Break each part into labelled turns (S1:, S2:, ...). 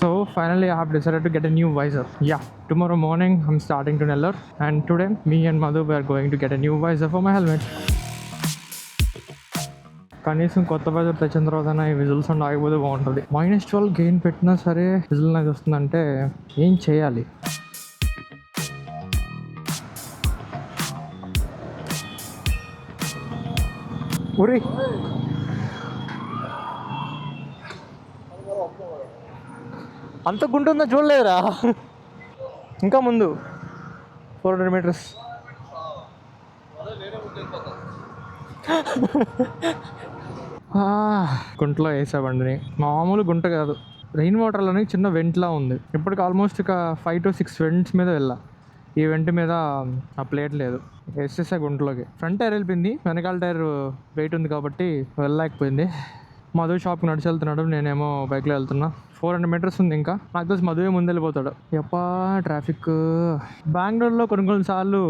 S1: So finally I have decided to get a new visor. Yeah, tomorrow morning I'm starting to Nellore, and today me and Madhu we are going to get a new visor for my helmet. కనీసం కొత్త బజార్ తెచ్చిన తర్వాత ఈ whistles and ఆగిపోతే బాగుంటుంది. -12 gain పెట్టినా సరే whistle నాకు వస్తుందంటే ఏం చేయాలి? ఒరే అంత గుంటుందో చూడలేదురా. ఇంకా ముందు 400 మీటర్స్. గుంటలో వేసాబండిని. మామూలు గుంట కాదు, రెయిన్ వాటర్లోనే చిన్న వెంట్లా ఉంది. ఇప్పటికి ఆల్మోస్ట్ ఒక 5 to 6 వెంట్స్ మీద వెళ్ళా. ఈ వెంట మీద ఆ ప్లేట్ లేదు, వేసేసా గుంటలోకి. ఫ్రంట్ టైర్ వెళ్ళిపోయింది, వెనకాల టైర్ వెయిట్ ఉంది కాబట్టి వెళ్ళలేకపోయింది. మధు షాప్కి నడిచి వెళ్తున్నాడు, నేనేమో బైక్లో వెళ్తున్నా. 400 మీటర్స్ ఉంది ఇంకా. నాకు తెలిసి మధువే ముందు వెళ్ళిపోతాడు. ఎప్పా ట్రాఫిక్. బెంగళూరులో కొన్ని సార్లు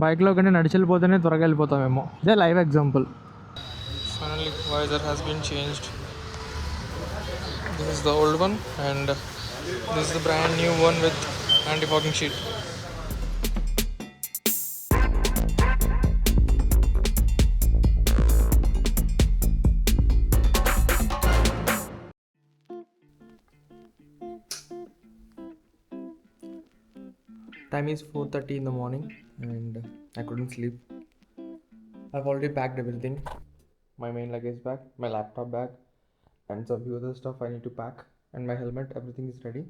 S1: బైక్లో కానీ నడిచి వెళ్ళిపోతేనే త్వరగా వెళ్ళిపోతామేమో. ఇదే live example. Finally, visor has been changed. This is the old one and this is the brand new one with anti-fogging sheet. Time is 4:30 in the morning and I couldn't sleep. I've already packed everything. My main luggage bag, my laptop bag, and some few other stuff I need to pack, and my helmet. Everything is ready.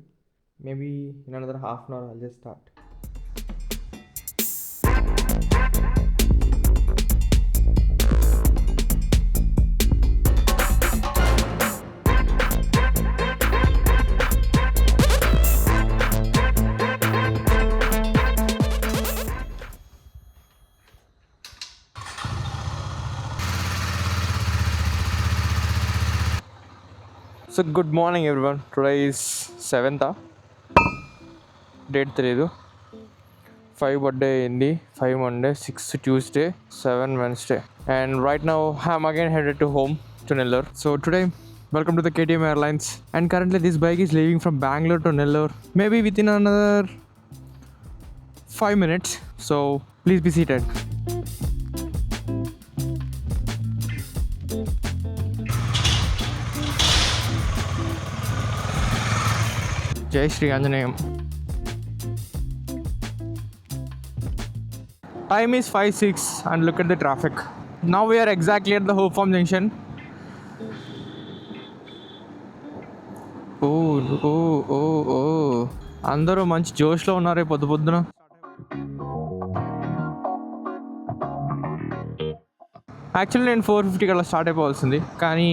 S1: Maybe in another half an hour I'll just start. So good morning everyone. Today is 7th date తెలియదు. 5 birthday అయింది, 5 Monday, 6 Tuesday, 7 Wednesday, and right now I'm again headed to home to Nellore. So today welcome to the KTM Airlines, and currently this bike is leaving from Bangalore to Nellore maybe within another 5 minutes, so please be seated. Jai Shri Anjaneyam. Time is 5:06 and look at the traffic. Now we are exactly at the Hope Farm Junction. అందరూ మంచి జోష్లో ఉన్నారు పొద్దున. Actually నేను 4:50 అలా start అయిపోవాల్సింది, కానీ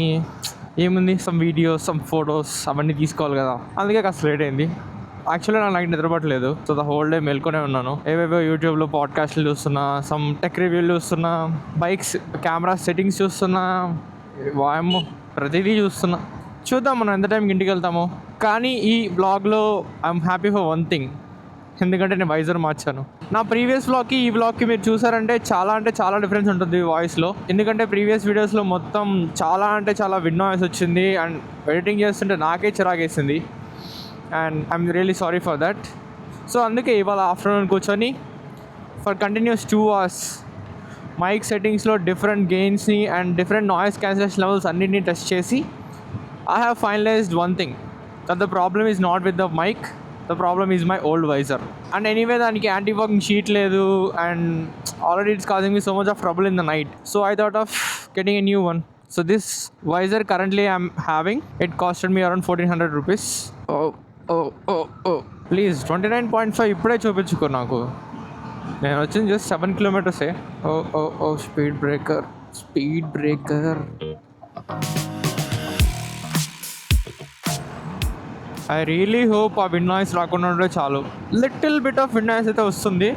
S1: ఏముంది, some videos, some photos అవన్నీ తీసుకోవాలి కదా, అందుకే కాస్త లేట్ అయింది. యాక్చువల్లీ నాకు నిద్రపట్టలేదు, సో ద హోల్ డే మేల్కొనే ఉన్నాను. ఏవేవో యూట్యూబ్లో పాడ్కాస్ట్లు చూస్తున్నా, సమ్ టెక్ రివ్యూలు చూస్తున్నా, బైక్స్ కెమెరా సెట్టింగ్స్ చూస్తున్నా, వాయమ్మో ప్రతిదీ చూస్తున్నా. చూద్దాం మనం ఎంత టైంకి ఇంటికి వెళ్తామో. కానీ ఈ బ్లాగ్లో I'm happy for one thing, ఎందుకంటే నేను వైజర్ మార్చాను. నా ప్రీవియస్ వ్లాగ్కి ఈ వ్లాగ్కి మీరు చూసారంటే చాలా డిఫరెన్స్ ఉంటుంది వాయిస్లో. ఎందుకంటే ప్రీవియస్ వీడియోస్లో మొత్తం చాలా విన్ నాయిస్ వచ్చింది, అండ్ ఎడిటింగ్ చేస్తుంటే నాకే చిరాకేసింది, and I'm really sorry for that. So అందుకే ఇవాళ ఆఫ్టర్నూన్ కూర్చొని ఫర్ కంటిన్యూస్ 2 hours మైక్ సెట్టింగ్స్లో డిఫరెంట్ గెయిన్స్ని and different noise cancellation levels అన్నింటినీ టెస్ట్ చేసి I have finalised one thing, that the problem is not with the mic, the problem is my old visor. And anyway దానికి anti-fogging sheet లేదు, and already it's causing me so much of trouble in the night, so I thought of getting a new one. So this visor currently I'm having, it costed me around 1400 rupees. Please 29.5 ఇప్పుడే చూపించుకో నాకు. నేను వచ్చింది just 7 kilometers. Speed breaker. I really hope ఆ wind noise రాకుండా ఉంటే చాలు. Little bit of wind noise అయితే వస్తుంది,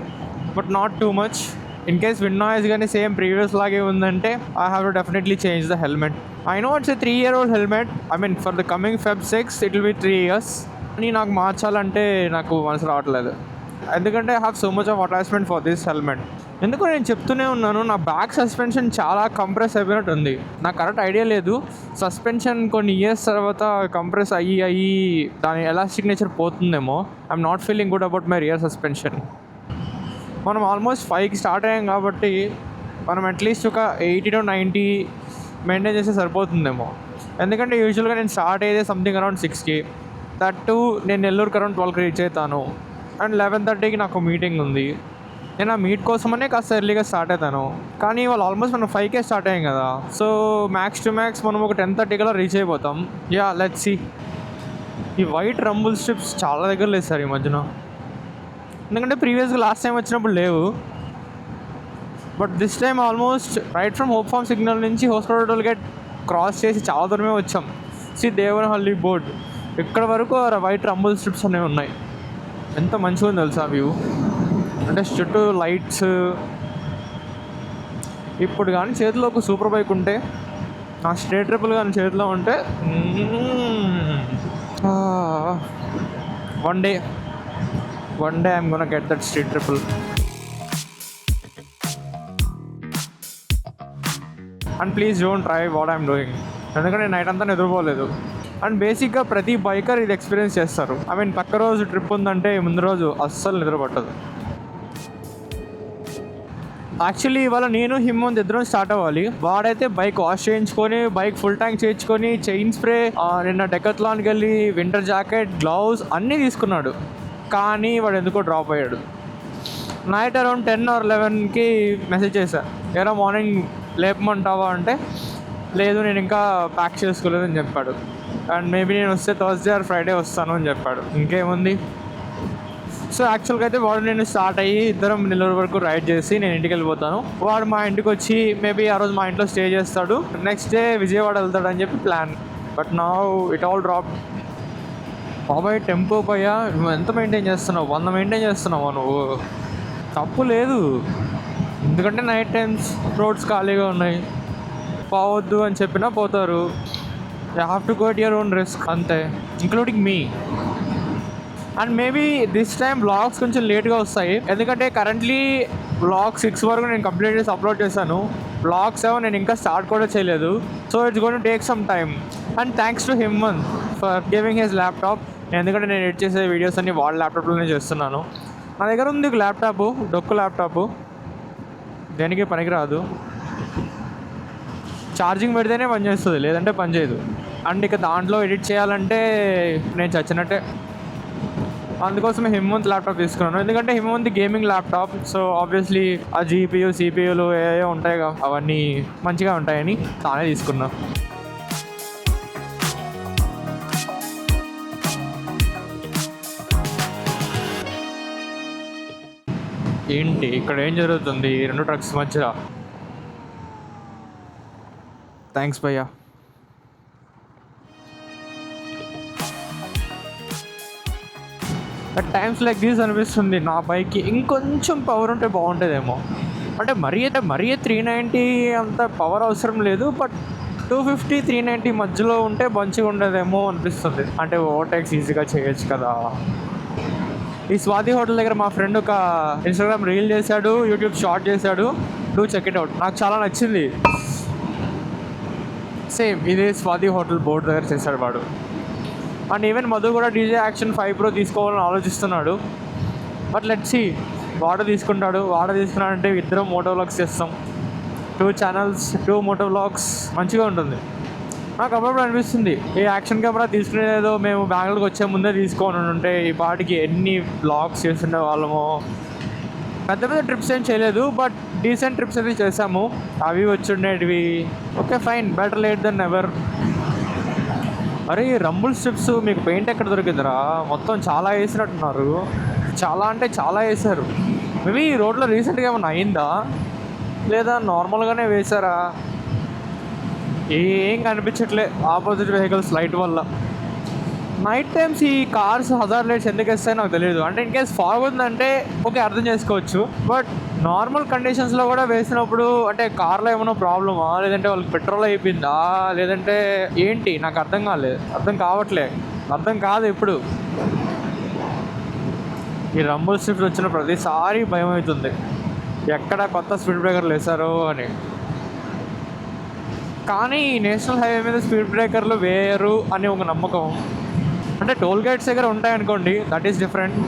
S1: but not too much. In case wind noise కానీ సేమ్ ప్రీవియస్ లాగే ఉందంటే I have to definitely change the helmet. I know it's a 3-year-old helmet. I mean for the coming Feb 6 it will be 3 years. అని నాకు మార్చాలంటే నాకు మనసు రావట్లేదు, ఎందుకంటే I have so much of attachment for this helmet. ఎందుకో నేను చెప్తూనే ఉన్నాను, నా బ్యాక్ సస్పెన్షన్ చాలా కంప్రెస్ అయిపోయినట్టు ఉంది. నాకు కరెక్ట్ ఐడియా లేదు, సస్పెన్షన్ కొన్ని ఇయర్స్ తర్వాత కంప్రెస్ అయ్యి దాని ఎలాస్టిక్ నేచర్ పోతుందేమో. I'm not feeling good about my rear suspension. మనం ఆల్మోస్ట్ 5కి స్టార్ట్ అయ్యాం కాబట్టి మనం అట్లీస్ట్ ఒక 80 to 90 మెయింటైన్ చేస్తే సరిపోతుందేమో. ఎందుకంటే యూజువల్గా నేను స్టార్ట్ అయ్యేది సంథింగ్ అరౌండ్ 6కి. దట్ టు నేను నెల్లూరుకి అరౌండ్ 12కి రీచ్ అవుతాను. అండ్ 11:30కి నాకు మీటింగ్ ఉంది. నేను ఆ మీట్ కోసమనే కాస్త ఎర్లీగా స్టార్ట్ అవుతాను. కానీ వాళ్ళు ఆల్మోస్ట్ మనం 5కే స్టార్ట్ అయ్యాం కదా. సో మ్యాక్స్ టు మ్యాక్స్ మనం ఒక 10:30 కల్లా రీచ్ అయిపోతాం. Yeah, let's see. ఈ వైట్ రంబుల్ స్ట్రిప్స్ చాలా దగ్గర లేదు సార్ ఈ మధ్యన. ఎందుకంటే ప్రీవియస్గా లాస్ట్ టైం వచ్చినప్పుడు లేవు. But this time almost right from Hope Farm signal నుంచి హోస్కోట టోల్ గేట్ క్రాస్ చేసి చాలా దూరమే వచ్చాం. దేవనహల్లి బోర్డ్ ఇక్కడ వరకు వైట్ రంబుల్ స్ట్రిప్స్ అనేవి ఉన్నాయి. ఎంత మంచిగా ఉంది తెలుసా వ్యూ. అంటే చుట్టూ లైట్స్. ఇప్పుడు కానీ చేతిలో ఒక సూపర్ బైక్ ఉంటే, ఆ స్ట్రేట్ ట్రిపుల్ కానీ చేతిలో ఉంటే, one day I'm gonna get that street triple. And please don't try what I'm doing. ఎందుకంటే నైట్ అంతా నిద్రపోలేదు. అండ్ బేసిక్గా ప్రతి బైకర్ ఇది ఎక్స్పీరియన్స్ చేస్తారు. ఐ మీన్ పక్క రోజు ట్రిప్ ఉందంటే ముందు రోజు అస్సలు నిద్ర పట్టదు. యాక్చువల్లీ ఇవాళ నేను హిమంత్ ఇద్దరం స్టార్ట్ అవ్వాలి. వాడైతే బైక్ వాష్ చేయించుకొని, బైక్ ఫుల్ ట్యాంక్ చేయించుకొని, చైన్ స్ప్రే, నిన్న డెకత్లాన్కి వెళ్ళి వింటర్ జాకెట్, గ్లౌజ్ అన్నీ తీసుకున్నాడు. కానీ వాడు ఎందుకో డ్రాప్ అయ్యాడు. నైట్ అరౌండ్ 10 or 11కి మెసేజ్ చేశాను, ఏదో మార్నింగ్ లేపమంటావా అంటే, లేదు నేను ఇంకా ప్యాక్ చేసుకోలేదని చెప్పాడు. అండ్ మేబీ నేను వస్తే థర్స్డే ఆర్ ఫ్రైడే వస్తాను అని చెప్పాడు. ఇంకేముంది. సో యాక్చువల్గా అయితే వాడు నేను స్టార్ట్ అయ్యి ఇద్దరం నెల్లూరు వరకు రైడ్ చేసి నేను ఇంటికి వెళ్ళిపోతాను. వాడు మా ఇంటికి వచ్చి మేబీ ఆ రోజు మా ఇంట్లో స్టే చేస్తాడు. నెక్స్ట్ డే విజయవాడ వెళ్తాడు అని చెప్పి plan. But now it all drop. బాబాయ్ టెంపో పయ్యా, నువ్వు ఎంత మెయింటైన్ చేస్తున్నావు? 100 మెయింటైన్ చేస్తున్నావు నువ్వు. తప్పు లేదు, ఎందుకంటే నైట్ టైమ్స్ రోడ్స్ ఖాళీగా ఉన్నాయి. పోవద్దు అని చెప్పినా పోతారు. You have to go at your own risk అంతే, including me. And maybe this time vlogs కొంచెం లేట్గా వస్తాయి. ఎందుకంటే కరెంట్లీ వ్లాగ్ 6 వరకు నేను కంప్లీట్ చేసి అప్లోడ్ చేశాను. వ్లాగ్ 7 నేను ఇంకా స్టార్ట్ కూడా చేయలేదు. So it's going to take some time. And thanks to Himanta for giving his laptop. ఎందుకంటే నేను ఎడిట్ చేసే వీడియోస్ అన్ని వాళ్ళ ల్యాప్టాప్లోనే చేస్తున్నాను. నా దగ్గర ఉంది ఒక ల్యాప్టాప్, డొక్కు ల్యాప్టాప్, దేనికి పనికిరాదు. ఛార్జింగ్ పెడితేనే పనిచేస్తుంది, లేదంటే పనిచేయదు. అండ్ ఇక దాంట్లో ఎడిట్ చేయాలంటే నేను చచ్చినట్టే. అందుకోసమే హిమంత్ ల్యాప్టాప్ తీసుకున్నాను. ఎందుకంటే Himanta gaming laptop. So obviously ఆ జీపీయూ సిపియూలు ఏవో ఉంటాయి కదా, అవన్నీ మంచిగా ఉంటాయని తానే తీసుకున్నా. ఏంటి ఇక్కడ ఏం జరుగుతుంది 2 ట్రక్స్ మధ్యలో? థ్యాంక్స్ భయ్యా. అట్ టైమ్స్ లైక్ దీస్ అనిపిస్తుంది నా బైక్కి ఇంకొంచెం పవర్ ఉంటే బాగుంటుందేమో. అంటే మరీ 390 అంత పవర్ అవసరం లేదు, బట్ 250, 390 మధ్యలో ఉంటే మంచిగా ఉండదేమో అనిపిస్తుంది. అంటే ఓవర్టేక్స్ ఈజీగా చేయొచ్చు కదా. ఈ స్వాతి హోటల్ దగ్గర మా ఫ్రెండ్ ఒక ఇన్స్టాగ్రామ్ రీల్ చేశాడు, యూట్యూబ్ షార్ట్ చేశాడు. Do check it out. నాకు చాలా నచ్చింది. సేమ్ ఇదే స్వాతి హోటల్ బోర్డు దగ్గర చేశాడు వాడు. అండ్ ఈవెన్ మధు కూడా డీజే యాక్షన్ 5 Pro తీసుకోవాలని ఆలోచిస్తున్నాడు. బట్ లెట్స్ సీ, వాడు తీసుకున్నాడంటే ఇద్దరం మోటో వ్లాగ్స్ చేస్తాం. 2 ఛానల్స్, 2 మోటో వ్లాగ్స్ మంచిగా ఉంటుంది. నాకు అప్పుడప్పుడు అనిపిస్తుంది, ఈ యాక్షన్ కెమెరా తీసుకునేదో మేము బెంగళూరుకి వచ్చే ముందే తీసుకొని ఉంటే ఈ పాటికి ఎన్ని వ్లాగ్స్ చేస్తుండే వాళ్ళమో. పెద్ద పెద్ద ట్రిప్స్ ఏం చేయలేదు, బట్ డీసెంట్ ట్రిప్స్ అయితే చేసాము. అవి వచ్చుండేటివి. Okay fine, better late then never. అరే ఈ రంబుల్ స్ట్రిప్స్ మీకు పెయింట్ ఎక్కడ దొరికిందిరా? మొత్తం చాలా వేసినట్టున్నారు. చాలా అంటే చాలా వేశారు. మేబీ ఈ రోడ్లో రీసెంట్గా ఏమైనా అయిందా, లేదా నార్మల్గానే వేశారా? ఏం కనిపించట్లే ఆపోజిట్ వెహికల్స్ లైట్ వల్ల. నైట్ టైమ్స్ ఈ కార్స్ హజార్ లైట్స్ ఎందుకు వేస్తాయో నాకు తెలియదు. అంటే ఇన్ కేస్ ఫాగ్ ఉందంటే ఓకే అర్థం చేసుకోవచ్చు, బట్ నార్మల్ కండిషన్స్లో కూడా వేసినప్పుడు అంటే కార్లో ఏమైనా ప్రాబ్లమా, లేదంటే వాళ్ళకి పెట్రోల్ అయిపోయిందా, లేదంటే ఏంటి నాకు అర్థం కాదు. ఇప్పుడు ఈ రంబుల్ స్ట్రిప్స్ వచ్చిన ప్రతిసారి భయం అవుతుంది. ఎక్కడ కొత్త స్పీడ్ బ్రేకర్లు వేశారో అని. కానీ ఈ నేషనల్ హైవే మీద స్పీడ్ బ్రేకర్లు వేయరు అని ఒక నమ్మకం. అంటే టోల్ గేట్స్ దగ్గర ఉంటాయనుకోండి, దట్ ఈస్ డిఫరెంట్.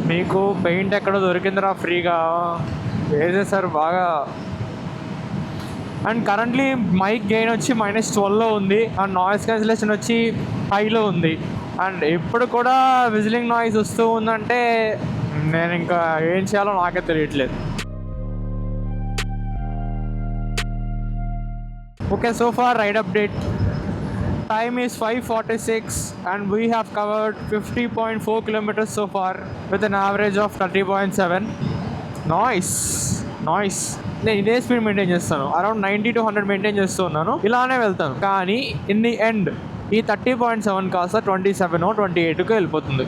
S1: మీకు పెయింట్ ఎక్కడో దొరికిందిరా ఫ్రీగా వేసేసారు బాగా. అండ్ కరెంట్లీ మైక్ గెయిన్ వచ్చి -12లో ఉంది, అండ్ నాయిస్ క్యాన్సిలేషన్ వచ్చి హైలో ఉంది. అండ్ ఎప్పుడు కూడా విజిలింగ్ నాయిస్ వస్తూ ఉందంటే నేను ఇంకా ఏం చేయాలో నాకే తెలియట్లేదు. Okay, so far ride update. Time is 5:46 and we have covered 50.4 kilometers so far with an average of 30.7. Nice. నేను ఇదే స్పీడ్ మెయింటైన్ చేస్తాను, అరౌండ్ 90 to 100 మెయింటైన్ చేస్తూ ఉన్నాను, ఇలానే వెళ్తాను. కానీ ఇన్ ది ఎండ్ ఈ 30.7 కాస్త 27 28కి వెళ్ళిపోతుంది.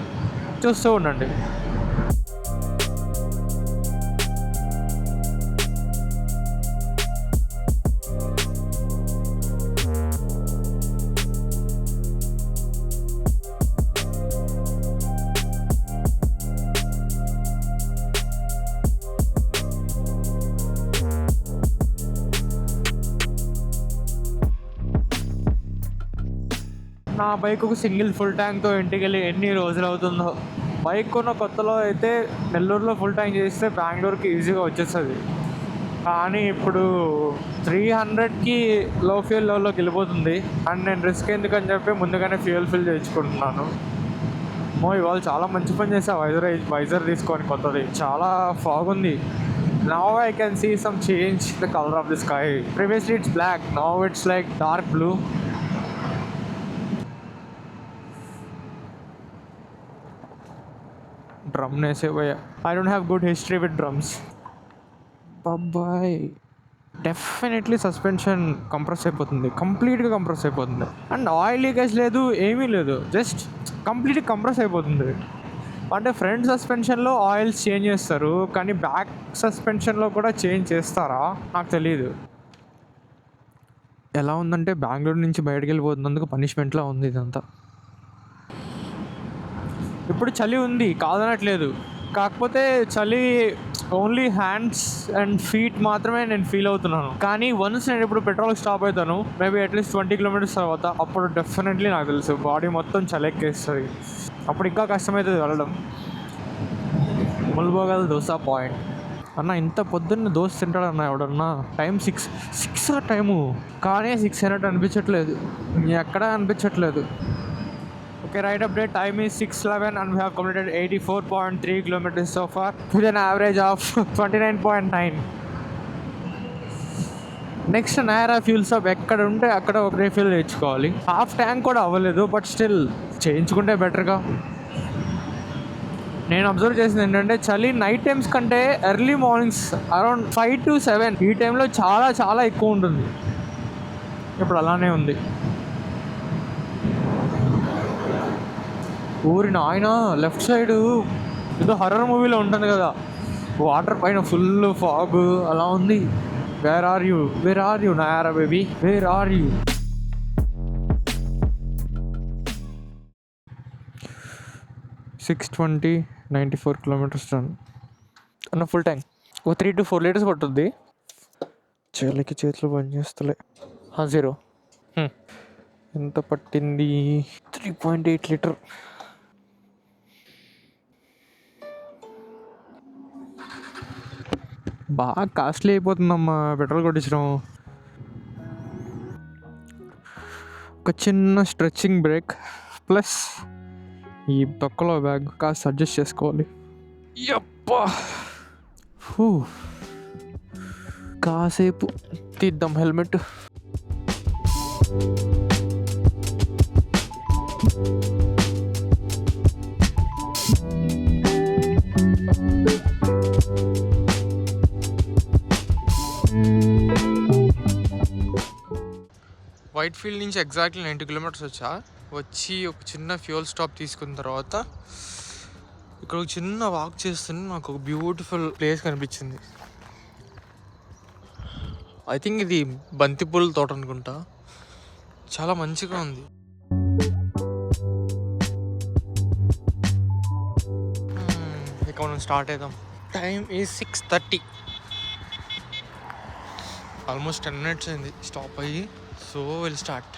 S1: చూస్తూ ఉండండి. నా బైక్ ఒక సింగిల్ ఫుల్ ట్యాంక్తో ఇంటికి వెళ్ళి ఎన్ని రోజులు అవుతుందో. బైక్ కొన్న కొత్తలో అయితే నెల్లూరులో ఫుల్ ట్యాంక్ చేస్తే బెంగళూరుకి ఈజీగా వచ్చేస్తుంది. కానీ ఇప్పుడు 300కి లో ఫ్యూల్ లెవెల్లోకి వెళ్ళిపోతుంది. అండ్ నేను రిస్క్ ఎందుకని చెప్పి ముందుగానే ఫ్యూయల్ ఫిల్ చేయించుకుంటున్నాను. ఇవాళ చాలా మంచి పని చేసా వైజర్ తీసుకొని కొత్తది. చాలా ఫాగ్ ఉంది. Now I can see some change the color of the sky. Previously it's black, now it's like dark blue. Drum వేసే పోయా. I don't have good history with drums. బాబాయ్, డెఫినెట్లీ సస్పెన్షన్ కంప్లీట్గా compress అయిపోతుంది. And oil leakage లేదు, ఏమీ లేదు, just కంప్లీట్గా compress అయిపోతుంది. అంటే ఫ్రంట్ సస్పెన్షన్లో ఆయిల్స్ చేంజ్ చేస్తారు, కానీ బ్యాక్ సస్పెన్షన్లో కూడా చేంజ్ చేస్తారా నాకు తెలియదు. ఎలా ఉందంటే బెంగళూరు నుంచి బయటకు వెళ్ళిపోతున్నందుకు పనిష్మెంట్లా ఉంది ఇదంతా. ఇప్పుడు చలి ఉంది, కాదనట్లేదు, కాకపోతే చలి ఓన్లీ హ్యాండ్స్ అండ్ ఫీట్ మాత్రమే నేను ఫీల్ అవుతున్నాను. కానీ వన్స్ నేను ఇప్పుడు పెట్రోల్ స్టాప్ అవుతాను, మేబీ అట్లీస్ట్ 20 kilometers తర్వాత, అప్పుడు డెఫినెట్లీ నాకు తెలుసు బాడీ మొత్తం చలెక్కేస్తుంది. అప్పుడు ఇంకా కష్టమవుతుంది వెళ్ళడం. ముల్బోగల్ దోశ పాయింట్ అన్న, ఇంత పొద్దున్న దోశ తింటాడన్న ఎవడన్నా? టైం 6 టైము, కానీ 6 అయినట్టు అనిపించట్లేదు, ఎక్కడా అనిపించట్లేదు. Okay, right update. Time is 6:11 and we have completed 84.3 kilometers so far with an average of 29.9. Next Nayara fuel stop ఎక్కడ ఉంటే అక్కడ ఒక రీఫిల్ తెచ్చుకోవాలి. హాఫ్ ట్యాంక్ కూడా అవ్వలేదు, బట్ స్టిల్ చేయించుకుంటే బెటర్గా. నేను అబ్జర్వ్ చేసింది ఏంటంటే చలి నైట్ టైమ్స్ కంటే ఎర్లీ మార్నింగ్స్ అరౌండ్ 5 to 7 ఈ టైంలో చాలా చాలా ఎక్కువ ఉంటుంది. ఇప్పుడు అలానే ఉంది. ఊరి నాయన, లెఫ్ట్ సైడ్ ఏదో హర్రర్ మూవీలో ఉంటుంది కదా, వాటర్ పైన ఫుల్ ఫాగ్ అలా ఉంది. Where are you Nayara baby, where are you? $620, 94 kilometers run అన్న. ఫుల్ ట్యాంక్ ఒక 3 to 4 liters పట్టుద్ది. చేతులు పని చేస్తలే. 0 ఎంత పట్టింది? 3.8 లీటర్. బాగా కాస్ట్లీ అయిపోతుందమ్మా పెట్రోల్ కొట్టించడం. ఒక చిన్న స్ట్రెచ్చింగ్ బ్రేక్ ప్లస్ ఈ తొక్కలో బ్యాగ్ కాస్త అడ్జస్ట్ చేసుకోవాలి. యప్పా, కాసేపు తీద్దాం హెల్మెట్. వైట్ ఫీల్డ్ నుంచి ఎగ్జాక్ట్లీ 90 kilometers వచ్చి ఒక చిన్న ఫ్యూయల్ స్టాప్ తీసుకున్న తర్వాత ఇక్కడ ఒక చిన్న వాక్ చేస్తుంటే నాకు ఒక బ్యూటిఫుల్ ప్లేస్ కనిపించింది. ఐ థింక్ ఇది బంతిపూల తోట అనుకుంటా. చాలా మంచిగా ఉంది. ఇక మనం స్టార్ట్ అవుదాం. Time is 6:30. ఆల్మోస్ట్ 10 minutes అయింది స్టాప్ అయ్యి. So will start.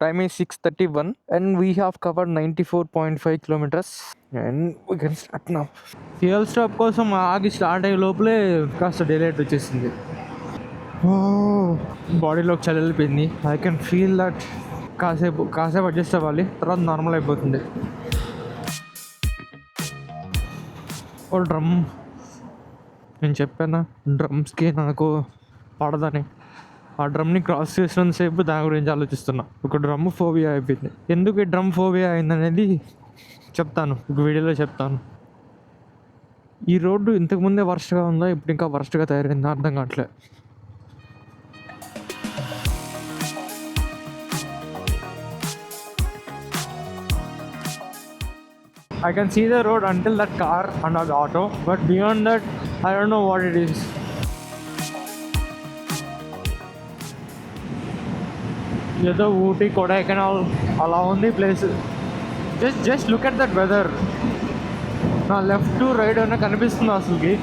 S1: Time is 6:31 and we have covered 94.5 kilometers and we can start now. Fuel stop కోసం ఆగి స్టార్ట్ అయ్యే లోపలే కాస్త డిలేట్ వచ్చేసింది. బాడీలోకి చలి వెళ్ళిపోయింది. ఐ కెన్ ఫీల్ దట్ కాసేపు అడ్జస్ట్ అవ్వాలి, తర్వాత నార్మల్ అయిపోతుంది. ఓ డ్రమ్, నేను చెప్పాను డ్రమ్స్కి నాకు పడదని. ఆ డ్రమ్ని క్రాస్ చేసినంతసేపు దాని గురించి ఆలోచిస్తున్నా. ఒక డ్రమ్ ఫోబియా అయిపోయింది. ఎందుకు ఈ డ్రమ్ ఫోబియా అయిందనేది చెప్తాను, ఒక వీడియోలో చెప్తాను. ఈ రోడ్డు ఇంతకుముందే వర్స్ట్గా ఉందా, ఇప్పుడు ఇంకా వర్స్ట్గా తయారైందా అర్థం కావట్లే. I can see the road until that car and the auto, but beyond that, I don't know what it is. ఏదో ఊటీ కొడైకెనాల్ అలా ఉంది place. Just look at that weather. నా లెఫ్ట్ రైట్ అయినా కనిపిస్తుంది అసలుకి.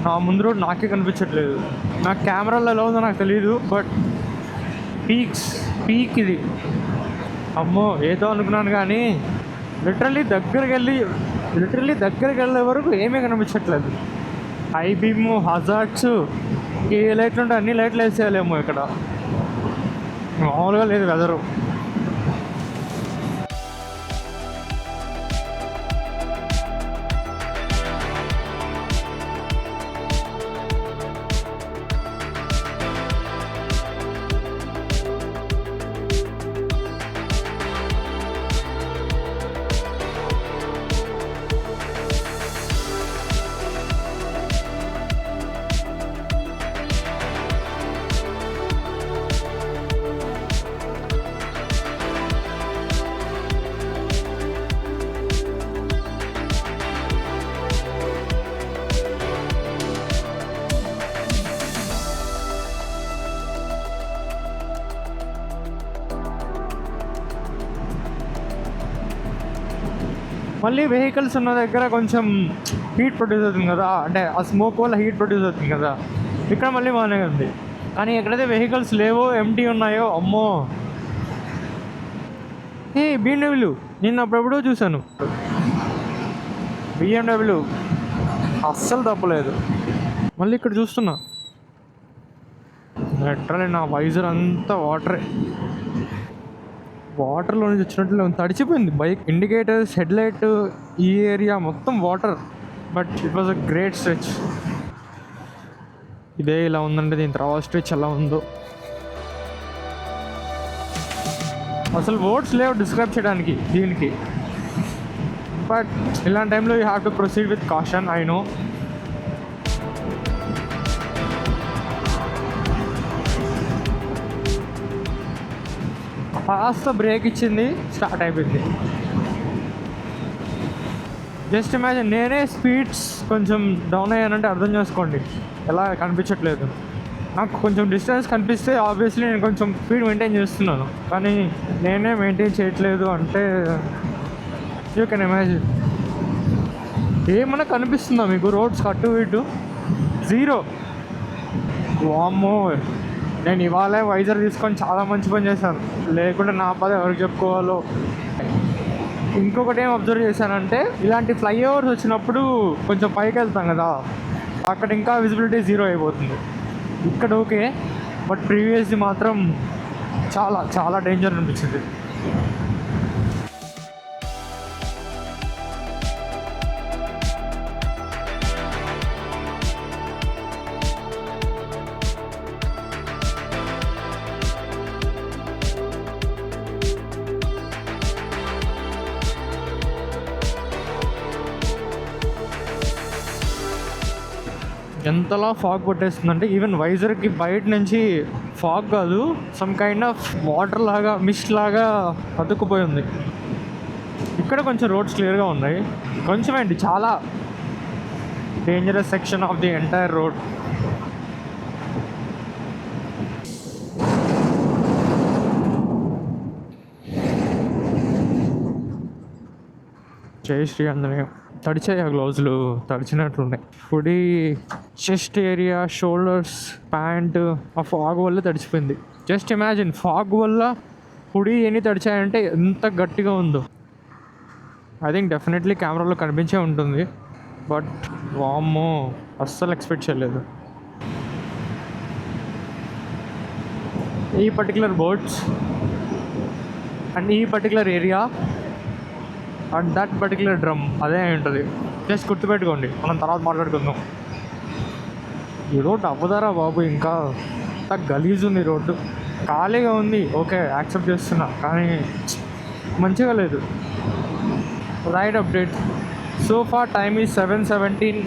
S1: నా ముందు రోడ్ నాకే కనిపించట్లేదు. నా కెమెరాలో ఎలా ఉందో నాకు తెలియదు, బట్ పీక్ ఇది. అమ్మో ఏదో అనుకున్నాను కానీ లిటరల్లీ దగ్గరికి వెళ్ళే వరకు ఏమీ కనిపించట్లేదు. హై బీమ్, హజార్డ్స్, ఏ లైట్లు ఉంటే అన్ని లైట్లు వేసేయాలేమో ఇక్కడ. మామూలుగా లేదు వెదరు. మళ్ళీ వెహికల్స్ ఉన్న దగ్గర కొంచెం హీట్ ప్రొడ్యూస్ అవుతుంది కదా, అంటే ఆ స్మోక్ వల్ల హీట్ ప్రొడ్యూస్ అవుతుంది కదా. ఇక్కడ మళ్ళీ బాగానే ఉంది. కానీ ఎక్కడైతే వెహికల్స్ లేవో, ఎంటీ ఉన్నాయో, అమ్మో. BMW నేను అప్పుడెప్పుడో చూశాను. BMW అస్సలు తప్పలేదు. మళ్ళీ ఇక్కడ చూస్తున్నా లిటరల్లీ నా వైజర్ అంతా వాటర్లో నుంచి వచ్చినట్లు తడిచిపోయింది బైక్. ఇండికేటర్స్, హెడ్లైట్, ఈ ఏరియా మొత్తం water. But it was a great stretch. ఇదే ఇలా ఉందంటే దీని తర్వాత స్ట్రెచ్ ఎలా ఉందో అసలు వర్డ్స్ లేవు డిస్క్రైబ్ చేయడానికి దీనికి. బట్ ఇలాంటి టైంలో you have to proceed with caution. I know. కాస్త బ్రేక్ ఇచ్చింది, స్టార్ట్ అయిపోయింది. జస్ట్ ఇమాజిన్, నేనే స్పీడ్స్ కొంచెం డౌన్ అయ్యానంటే అర్థం చేసుకోండి ఎలా కనిపించట్లేదు. నాకు కొంచెం డిస్టెన్స్ కనిపిస్తే ఆబ్వియస్లీ నేను కొంచెం స్పీడ్ మెయింటైన్ చేస్తున్నాను, కానీ నేనే మెయింటైన్ చేయట్లేదు అంటే యూ కెన్ ఇమాజిన్. ఏమన్నా కనిపిస్తుందా మీకు రోడ్స్ అటు ఇటు? జీరో. వామ్మో, నేను ఇవాళే వైజర్ తీసుకొని చాలా మంచి పని చేశాను, లేకుంటే నా పద ఎవరికి చెప్పుకోవాలో. ఇంకొకటి ఏం అబ్జర్వ్ చేశానంటే, ఇలాంటి ఫ్లైఓవర్స్ వచ్చినప్పుడు కొంచెం పైకి వెళ్తాం కదా, అక్కడ ఇంకా విజిబిలిటీ జీరో అయిపోతుంది. ఇక్కడ ఓకే, బట్ ప్రీవియస్ది మాత్రం చాలా చాలా డేంజర్ అనిపించింది. ఎంతలా ఫాగ్ పట్టేస్తుందంటే ఈవెన్ వైజర్కి బయట నుంచి ఫాగ్ కాదు, సమ్ కైండ్ ఆఫ్ వాటర్ లాగా, మిస్ట్ లాగా అతుక్కుపోయి ఉంది. ఇక్కడ కొంచెం రోడ్స్ క్లియర్గా ఉన్నాయి, కొంచెం ఏంటి చాలా dangerous section of the entire road. జై శ్రీ ఆంజనేయం. తడిచాయి ఆ గ్లౌజులు, తడిచినట్లున్నాయి. Hoodie chest area, shoulders, pant ఆ ఫాగ్ వల్ల తడిచిపోయింది. జస్ట్ ఇమాజిన్, ఫాగ్ వల్ల హుడీ ఎన్ని తడిచాయంటే ఎంత గట్టిగా ఉందో. ఐ థింక్ డెఫినెట్లీ కెమెరాలో కనిపించే ఉంటుంది, బట్ వామ్మో అస్సలు ఎక్స్పెక్ట్ చేయలేదు. ఈ పర్టికులర్ బోట్స్ అండ్ ఈ particular area and that particular drum అదే అయి ఉంటుంది. జస్ట్ గుర్తుపెట్టుకోండి, మనం తర్వాత మాట్లాడుకుందాం. ఈ రోడ్డు అవ్వదారా బాబు, ఇంకా అంత గలీజ్ ఉంది రోడ్డు. ఖాళీగా ఉంది, ఓకే యాక్సెప్ట్ చేస్తున్నా, కానీ మంచిగా లేదు. Ride update. So far time is 7:17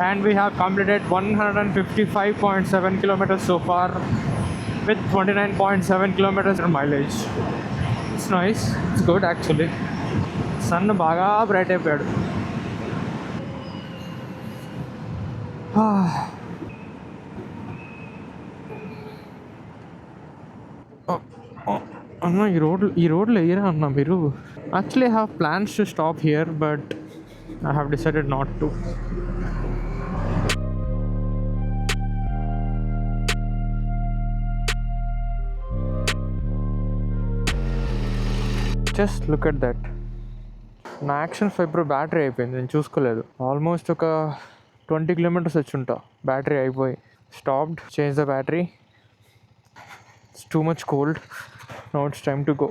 S1: and we have completed 155.7 kilometers so far with 29.7 kilometers mileage. It's nice, it's good actually. Sun బాగా బ్రైట్ అయిపోయాడు. అన్న ఈ రోడ్లో వేయరా అన్న మీరు. Actually I have plans to stop here, but I have decided not to. Just look at that. నా action fibre battery అయిపోయింది, నేను చూసుకోలేదు. ఆల్మోస్ట్ ఒక 20 kilometers వచ్చి ఉంటా బ్యాటరీ అయిపోయి. Stopped, change the battery. It's too much cold, now it's time to go.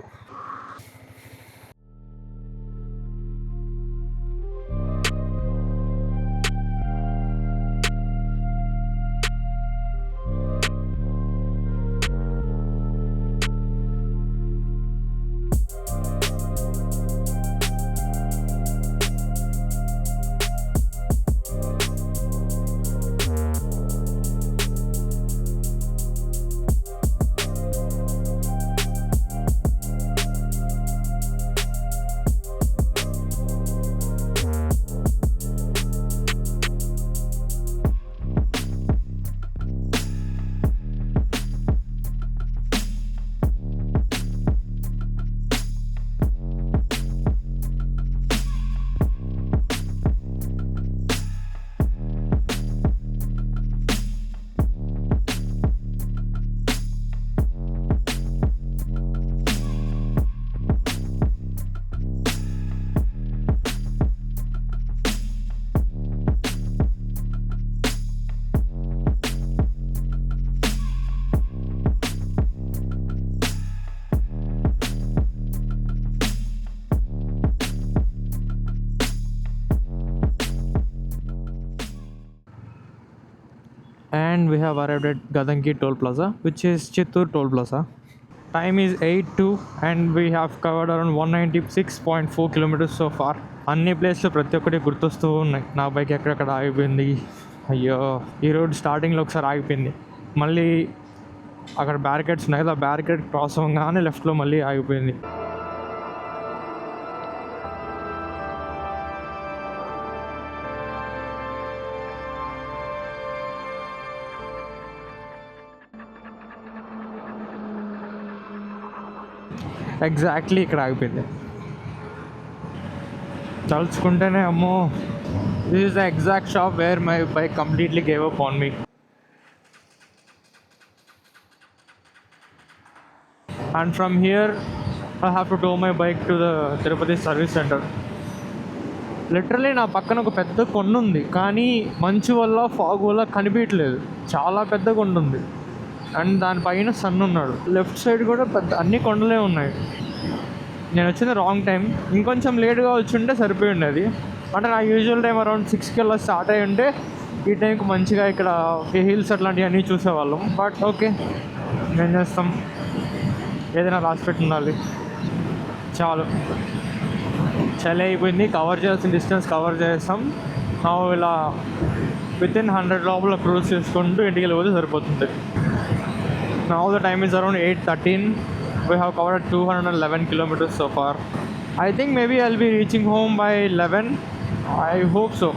S1: And we have arrived at Gadangi Toll Plaza, which is Chittoor Toll Plaza. Time is 8:02 and we have covered around 196.4 kilometers so far. అన్ని ప్లేస్లు ప్రతి ఒక్కటి గుర్తొస్తూ ఉన్నాయి. నా bike ఎక్కడెక్కడ ఆగిపోయింది, అయ్యో ఈ రోడ్ స్టార్టింగ్లో ఒకసారి ఆగిపోయింది, మళ్ళీ అక్కడ బ్యారికేడ్స్ ఉన్నాయి కదా, ఆ బ్యారికేడ్ క్రాస్ అవ్వగానే లెఫ్ట్లో మళ్ళీ ఆగిపోయింది. ఎగ్జాక్ట్లీ ఇక్కడ ఆగిపోయింది. తలుచుకుంటేనే అమ్మో, this is the exact shop where my bike completely gave up on me. And from here I have to tow my bike to the Tirupati service centre. Literally నా పక్కన ఒక పెద్ద కొండ ఉంది, కానీ మంచు వల్ల ఫాగ్ వల్ల కనిపించట్లేదు. చాలా పెద్ద కొండ ఉంది అండ్ దానిపైన సన్ ఉన్నాడు. లెఫ్ట్ సైడ్ కూడా పెద్ద అన్ని కొండలే ఉన్నాయి. నేను వచ్చింది రాంగ్ టైం, ఇంకొంచెం లేట్గా వచ్చి ఉంటే సరిపోయి ఉండేది. అంటే నా యూజువల్ టైం అరౌండ్ 6కి అలా స్టార్ట్ అయ్యి ఉంటే ఈ టైంకి మంచిగా ఇక్కడ హిల్స్ అట్లాంటివి అన్నీ చూసేవాళ్ళం. బట్ ఓకే, ఏం చేస్తాం, ఏదైనా రాసి పెట్టి ఉండాలి. చాలు, చలి అయిపోయింది, కవర్ చేయాల్సిన డిస్టెన్స్ కవర్ చేస్తాం. ఇలా వితిన్ 100 లోపల క్రూజ్ చేసుకుంటూ ఇంటికి వెళ్ళిపోతే సరిపోతుంది. Now the time is around 8:13. We have covered 211 kilometers so far. I think maybe I'll be reaching home by 11. I hope so.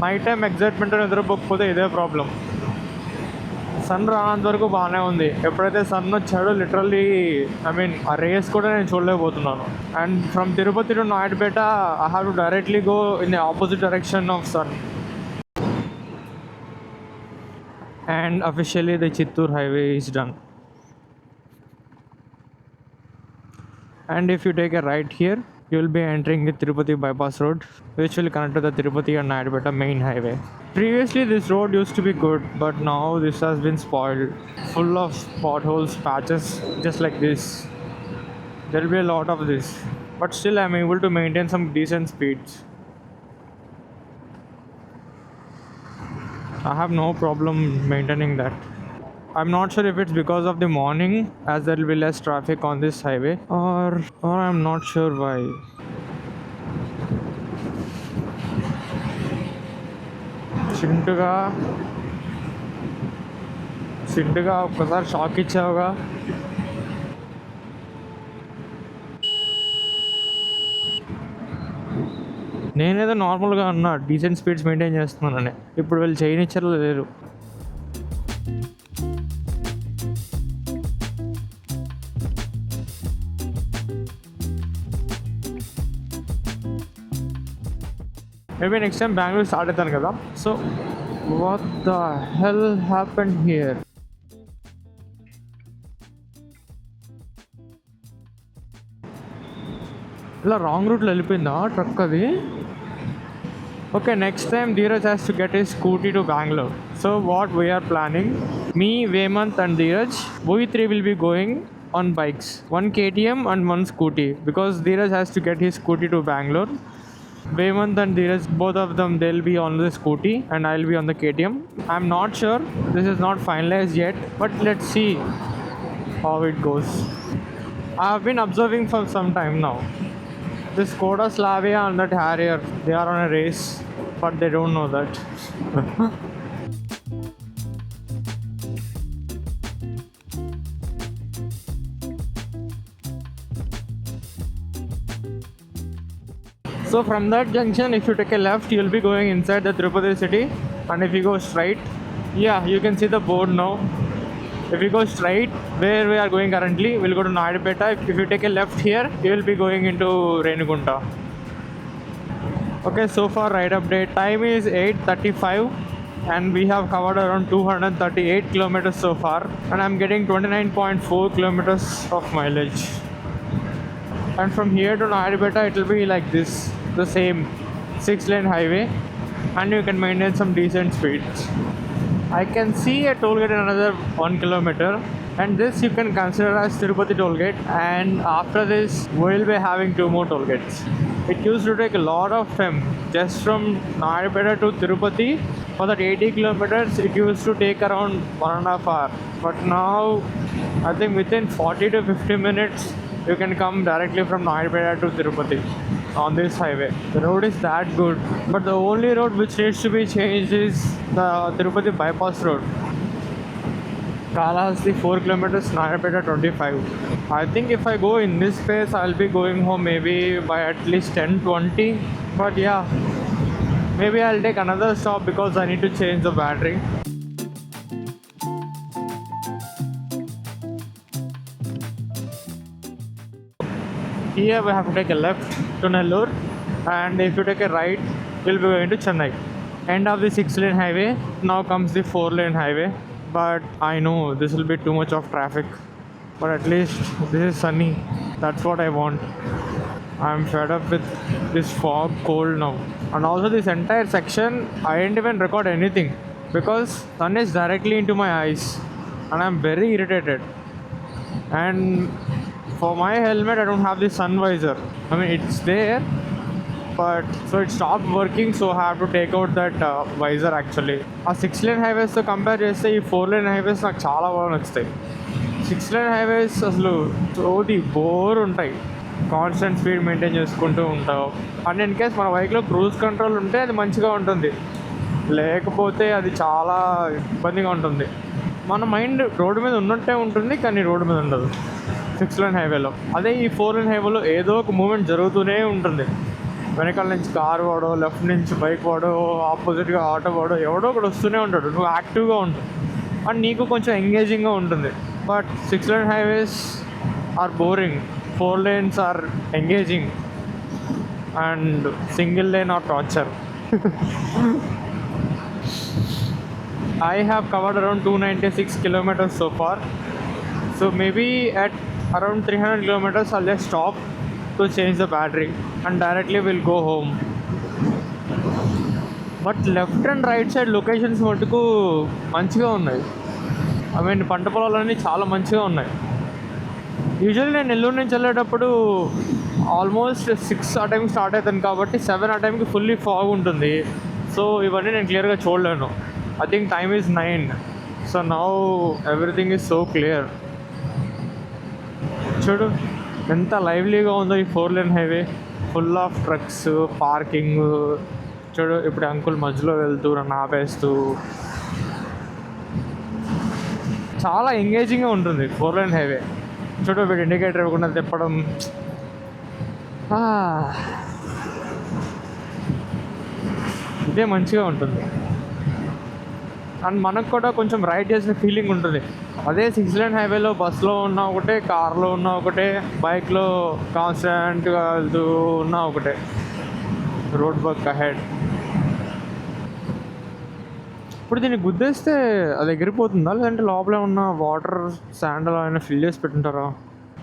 S1: Night time excitement నిద్రపోకపోతే ఇదే ప్రాబ్లం. సన్ రానంత వరకు బాగానే ఉంది. ఎప్పుడైతే సన్ వచ్చాడో లిటరల్లీ ఆ రేస్ కూడా నేను చూడలేకపోతున్నాను. And from Tirupati to Naidupeta I have to directly go in the opposite direction of sun. And officially the Chittoor highway is done. And if you take a right here, you will be entering the Tirupati bypass road, which will connect to the Tirupati and Naidupeta main highway. Previously this road used to be good, but now this has been spoiled, full of potholes, patches just like this. There will be a lot of this, but still I am able to maintain some decent speeds. I have no problem maintaining that. I'm not sure if it's because of the morning, as there will be less traffic on this highway, or I'm not sure why. సింటుగా ఒక్కసారి shock ఇచ్చావుగా. నేనేదో నార్మల్గా అన్నా decent speeds maintain చేస్తున్నానని. ఇప్పుడు వీళ్ళు చేయనిచ్చారు లేరు. Maybe next time Bengaluru start అవుతాను కదా. So what the hell happened here? ఇలా రాంగ్ రూట్లో వెళ్ళిపోయిందా ట్రక్ అది? Okay, next time Dheeraj has to get his scooty to Bangalore. So what we are planning, me, Vemant and Dheeraj, we three will be going on bikes. One KTM and one scooty, because Dheeraj has to get his scooty to Bangalore. Vemant and Dheeraj, both of them, they'll be on the scooty and I'll be on the KTM. I'm not sure, this is not finalized yet, but let's see how it goes. I've been observing for some time now. This Skoda Slavia and that Harrier, they are on a race, but they don't know that. So from that junction, if you take a left, you'll be going inside the Tirupati city, and if you go straight, yeah, you can see the board now. If you go straight where we are going currently, we'll go to Naidupeta. If you take a left here, you will be going into Renugunta. Okay, so far ride update. Time is 8:35 and we have covered around 238 kilometers so far, and I'm getting 29.4 kilometers of mileage. And from here to Naidupeta, it will be like this, the same 6-lane highway, and you can maintain some decent speeds. I can see a toll gate in another 1 kilometer, and this you can consider as Tirupati toll gate, and after this we'll be having 2 more toll gates. It used to take a lot of time just from Naidupeta to Tirupati. For that 80 kilometers it used to take around 1.5 hours, but now I think within 40 to 50 minutes you can come directly from Naidupeta to Tirupati on this highway. The road is that good, but the only road which needs to be changed is the Tirupati bypass road. Kalahasti 4 kilometers, Naidupeta 25. I think if I go in this pace, I'll be going home maybe by at least 10:20. But yeah, maybe I'll take another stop because I need to change the battery. Here we have to take a left to Nellore, and if you take a right, you'll be going to Chennai. End of the 6-lane highway, now comes the 4-lane highway. But I know this will be too much of traffic, but at least this is sunny. That's what I want. I'm fed up with this fog, cold now. And also this entire section, I didn't even record anything because sun is directly into my eyes and I'm very irritated. And for my helmet, I don't have the sun visor. I mean, it's there, but so it stopped working, so I have to take out that visor actually. ఆ 6-lane highways తో compare చేస్తే ఈ 4-lane highways నాకు చాలా బాగా నచ్చుతాయి. 6-lane highways అసలు సోది బోర్ ఉంటాయి, కాన్స్టెంట్ స్పీడ్ మెయింటైన్ చేసుకుంటూ ఉంటావు. అండ్ ఇన్ కేస్ మన బైక్లో క్రూజ్ కంట్రోల్ ఉంటే అది మంచిగా ఉంటుంది. లేకపోతే అది చాలా ఇబ్బందిగా ఉంటుంది. మన మైండ్ రోడ్డు మీద ఉన్నట్టే ఉంటుంది, కానీ రోడ్డు మీద ఉండదు 6 లేన్ హైవేలో. అదే ఈ 4 లేన్ హైవేలో ఏదో ఒక మూమెంట్ జరుగుతూనే ఉంటుంది. వెనకాల నుంచి కారు వాడో, లెఫ్ట్ నుంచి బైక్ వాడో, ఆపోజిట్గా ఆటో వాడో, ఎవడో ఒకటి వస్తూనే ఉంటాడు. నువ్వు యాక్టివ్గా ఉంటుంది అండ్ నీకు కొంచెం ఎంగేజింగ్గా ఉంటుంది. But 6 lane highways are boring, 4 lanes are engaging and single lane are torture. I have covered around 296 kilometers so far. So maybe at around 300 kilometers I'll just stop to change the battery and directly we'll go home. But left and right side locations మటుకు మంచిగా ఉన్నాయి. I mean పంట పొలాలన్నీ చాలా మంచిగా ఉన్నాయి. Usually నేను నెల్లూరు నుంచి వెళ్ళేటప్పుడు ఆల్మోస్ట్ 6 ఆ టైంకి స్టార్ట్ అవుతాను కాబట్టి 7 ఆ టైంకి ఫుల్లీ ఫాగ్ ఉంటుంది. సో ఇవన్నీ నేను క్లియర్గా చూడలేను. I think time is 9, so now everything is so clear. చూడు ఎంత లైవ్లీగా ఉందో ఈ 4 lane highway, full of trucks, parking. చూడు ఇప్పుడు అంకుల్ మధ్యలో వెళ్తూ నన్ను ఆపేస్తూ చాలా ఎంగేజింగ్గా ఉంటుంది 4 లేన్ హైవే. చూడు వీడు ఇండికేటర్ ఇవ్వకుండా తిప్పడం, ఇదే మంచిగా ఉంటుంది. అండ్ మనకు కూడా కొంచెం రైడ్ చేసిన ఫీలింగ్ ఉంటుంది. అదే 6 లేన్ హైవేలో బస్లో ఉన్నా ఒకటే, కార్లో ఉన్నా ఒకటే, బైక్లో కాన్స్టెంట్గా వెళ్తూ ఉన్నా ఒకటే. Road work ahead. ఇప్పుడు దీన్ని గుద్దేస్తే అది ఎగిరిపోతుందా, లేదంటే లోపలే ఉన్న వాటర్ శాండ్ అలా అయినా ఫిల్ చేసి పెట్టుంటారా?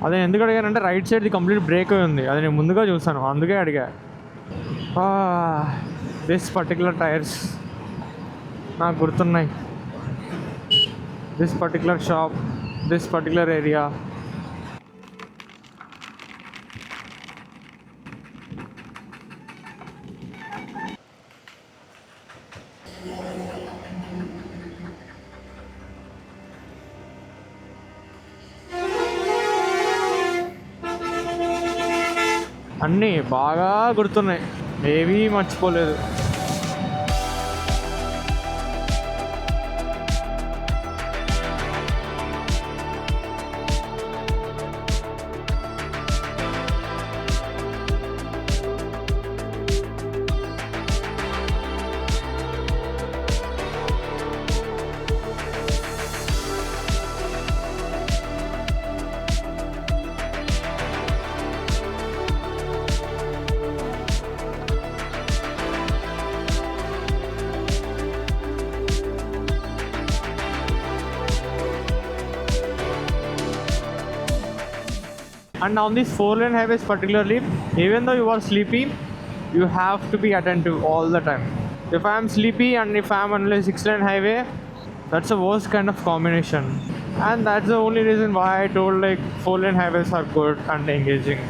S1: అదే ఎందుకు అడిగానంటే రైట్ సైడ్ది కంప్లీట్ బ్రేక్ అయి ఉంది, అది నేను ముందుగా చూసాను, అందుకే అడిగా. దిస్ పర్టికులర్ టైర్స్ నాకు గుర్తున్నాయి. This particular shop, this particular area. అన్నీ బాగా గుర్తున్నాయి, ఏవీ మర్చిపోలేదు. And on these 4 lane highways particularly, even though you are sleepy, you have to be attentive all the time. If I am sleepy and if I am on a 6 lane highway, that's the worst kind of combination. And that's the only reason why I told like 4 lane highways are good and engaging.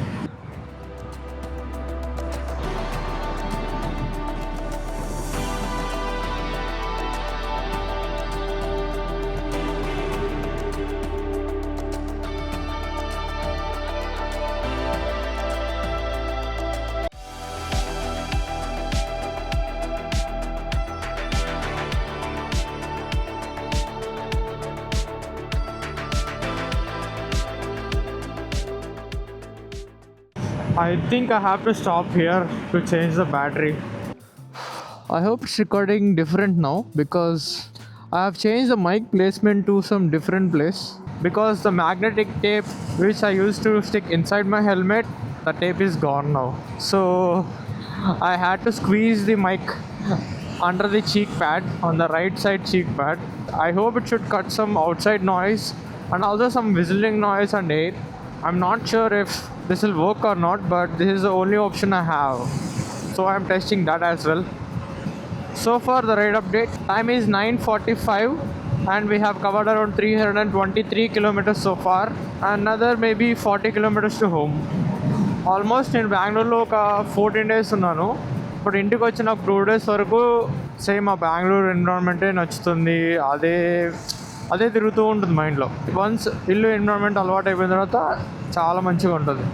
S1: I think I have to stop here to change the battery. I hope it's recording different now because I have changed the mic placement to some different place because the magnetic tape which I used to stick inside my helmet, the tape is gone now. So I had to squeeze the mic under the cheek pad, on the right side cheek pad. I hope it should cut some outside noise and also some whistling noise and air. I'm not sure if this will work or not, but this is the only option I have, so I'm testing that as well. So far the ride update time is 9:45 and we have covered around 323 kilometers so far, another maybe 40 kilometers to home. Almost నేను బెంగళూరులో ఒక 14 days ఉన్నాను. ఇప్పుడు ఇంటికి వచ్చిన 2 days వరకు same ఆ బెంగళూరు ఎన్విరాన్మెంటే నచ్చుతుంది, అదే తిరుగుతూ ఉంటుంది మైండ్లో. వన్స్ ఇల్లు ఎన్విరాన్మెంట్ అలవాటు అయిపోయిన తర్వాత చాలా మంచిగా ఉంటుంది.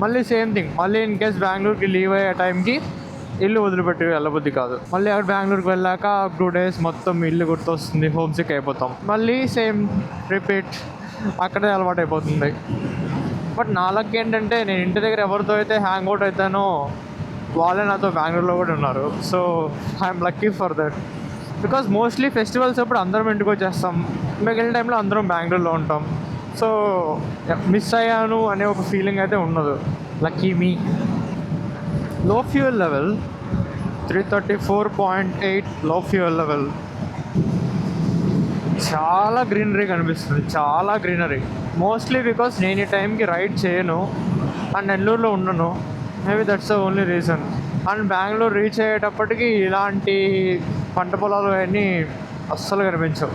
S1: మళ్ళీ సేమ్ థింగ్, మళ్ళీ ఇన్ కేస్ బెంగళూరుకి లీవ్ అయ్యే టైంకి ఇల్లు వదిలిపెట్టి వెళ్ళబుద్ధి కాదు. మళ్ళీ అక్కడ బెంగళూరుకి వెళ్ళాక 2 days మొత్తం ఇల్లు గుర్తొస్తుంది, హోమ్ సిక్ అయిపోతాం. మళ్ళీ సేమ్ రిపీట్, అక్కడే అలవాటు అయిపోతుంది. బట్ నా లక్ ఏంటంటే నేను ఇంటి దగ్గర ఎవరితో అయితే హ్యాంగ్ అవుట్ అవుతానో వాళ్ళే నాతో బెంగళూరులో కూడా ఉన్నారు. So I'm lucky for that. Because mostly festivals అప్పుడు అందరం ఇంటికి వచ్చేస్తాం, మిగిలిన టైంలో అందరం బెంగళూరులో ఉంటాం. సో మిస్ అయ్యాను అనే ఒక ఫీలింగ్ అయితే ఉండదు. లక్కీ మీ. లో ఫ్యూయల్ లెవెల్ 334.8 లో ఫ్యూయల్ లెవెల్. చాలా గ్రీనరీ కనిపిస్తుంది, చాలా గ్రీనరీ. మోస్ట్లీ బికాస్ నేను ఈ టైంకి రైడ్ చేయను అండ్ నెల్లూరులో ఉండను. Maybe that's the only reason. And Bengaluru reach అయ్యేటప్పటికి ఇలాంటి పంట పొలాలు అన్నీ అస్సలు కనిపించవు.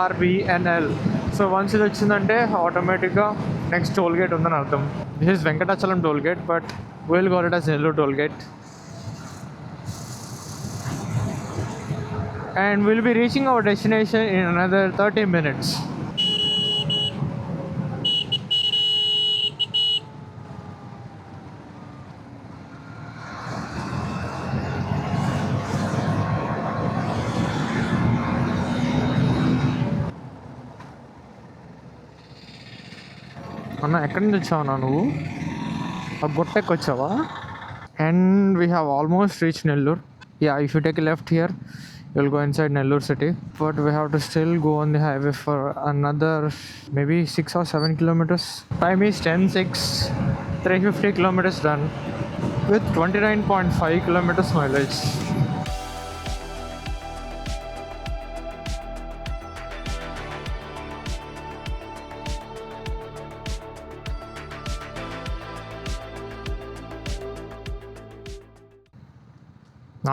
S1: RBNL. సో వన్స్ ఇది వచ్చిందంటే ఆటోమేటిక్గా నెక్స్ట్ టోల్ గేట్ ఉందని అర్థం. This is Venkatachalam toll gate, but will call it as Nellore toll gate. And we'll be reaching our destination in another 30 minutes. అన్న ఎక్కడి నుంచి వచ్చావన్నా నువ్వు? ఆ గొట్టెక్కి వచ్చావా? And we have almost reach Nellore. Yeah, if you take a left here, you'll go inside Nellore city. But we have to still go on the highway for another maybe 6 or 7 kilometers. Time is 10:06. 350 kilometers done with 29.5 kilometers mileage.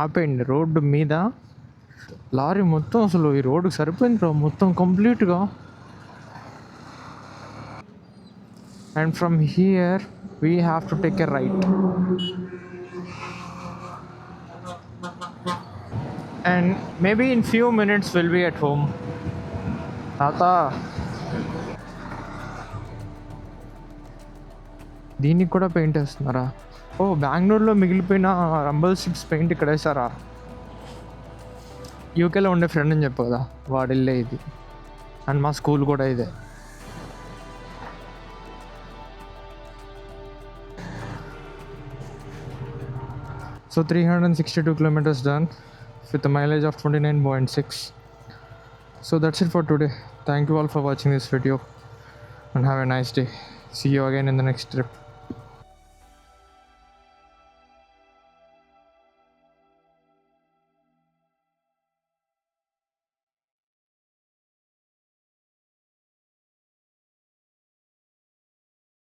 S1: ఆపేయండి రోడ్డు మీద. Lorry మొత్తం అసలు ఈ రోడ్డుకి సరిపోయింది రా మొత్తం కంప్లీట్గా. And from here we have to take a right. And maybe in few minutes will be at home. తాత దీనికి కూడా పెయింట్ వేస్తున్నారా? ఓ బెంగళూరులో మిగిలిపోయిన రంబల్ స్ట్రిప్స్ పెయింట్ ఇక్కడ వేసారా? యూకేలో ఉండే ఫ్రెండ్ అని చెప్పు కదా, వాడి ఇల్లే ఇది. అండ్ మా స్కూల్ కూడా ఇదే. So 362 kilometers done with a mileage of 29.6. So that's it for today. Thank you all for watching this video and have a nice day. See you again in the next trip.